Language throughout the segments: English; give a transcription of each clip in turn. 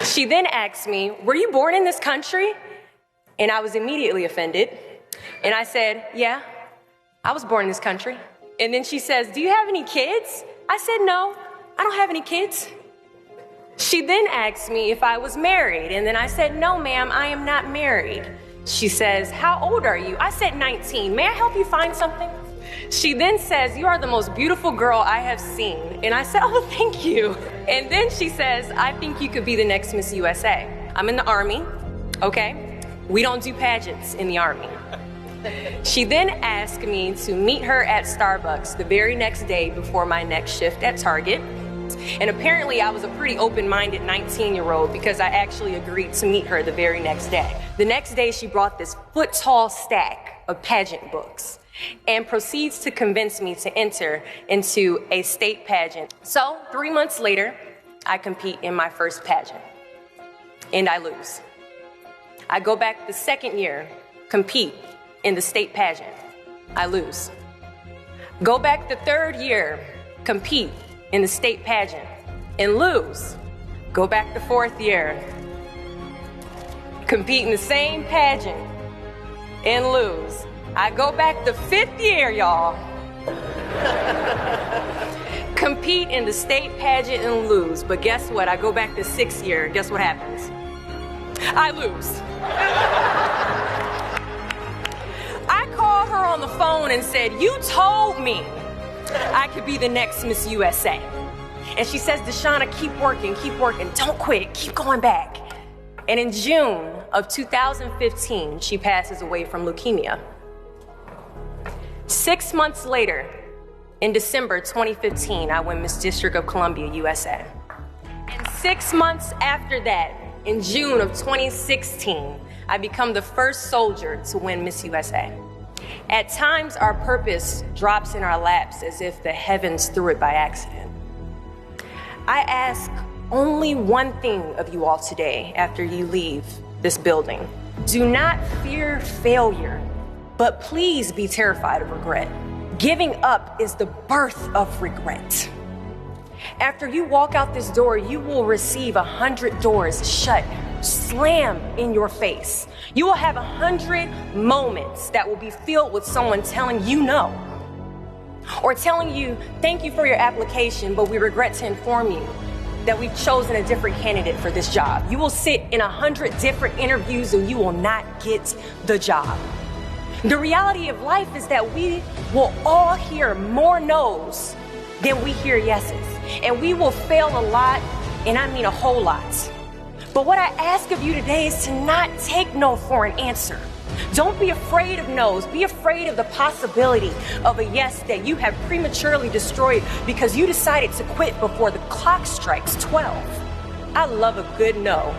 She then asked me, were you born in this country? And I was immediately offended. And I said, yeah, I was born in this country. And then she says, do you have any kids? I said, no, I don't have any kids. She then asked me if I was married. And then I said, no, ma'am, I am not married. She says, how old are you? I said 19. May I help you find something? She then says, you are the most beautiful girl I have seen. And I said, oh, thank you. And then she says, I think you could be the next Miss USA. I'm in the Army, okay? We don't do pageants in the Army. She then asked me to meet her at Starbucks the very next day before my next shift at Target. And apparently I was a pretty open-minded 19-year-old because I actually agreed to meet her the very next day. The next day she brought this foot-tall stack of pageant books and proceeds to convince me to enter into a state pageant. So 3 months later, I compete in my first pageant and I lose. I go back the second year, compete in the state pageant. I lose. Go back the third year, compete in the state pageant and lose. Go back the fourth year, compete in the same pageant and lose. I go back the fifth year, y'all. Compete in the state pageant and lose. But guess what? I go back the sixth year. Guess what happens? I lose. I called her on the phone and said, you told me I could be the next Miss USA. And she says, Deshauna, keep working, don't quit, keep going back. And in June of 2015, she passes away from leukemia. 6 months later, in December 2015, I win Miss District of Columbia, USA. And 6 months after that, in June of 2016, I become the first soldier to win Miss USA. At times, our purpose drops in our laps as if the heavens threw it by accident. I ask only one thing of you all today after you leave this building. Do not fear failure, but please be terrified of regret. Giving up is the birth of regret. After you walk out this door, you will receive 100 doors shut, slam in your face. You will have 100 moments that will be filled with someone telling you no, or telling you, thank you for your application, but we regret to inform you that we've chosen a different candidate for this job. You will sit in 100 different interviews and you will not get the job. The reality of life is that we will all hear more no's than we hear yeses. And we will fail a lot, and I mean a whole lot. But what I ask of you today is to not take no for an answer. Don't be afraid of no's. Be afraid of the possibility of a yes that you have prematurely destroyed because you decided to quit before the clock strikes 12. I love a good no.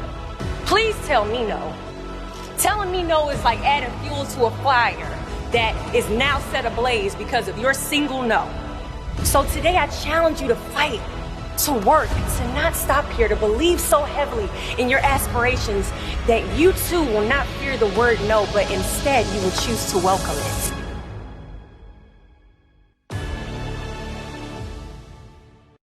Please tell me no. Telling me no is like adding fuel to a fire that is now set ablaze because of your single no. So today I challenge you to fight, to work, to not stop here, to believe so heavily in your aspirations that you too will not fear the word no, but instead you will choose to welcome it.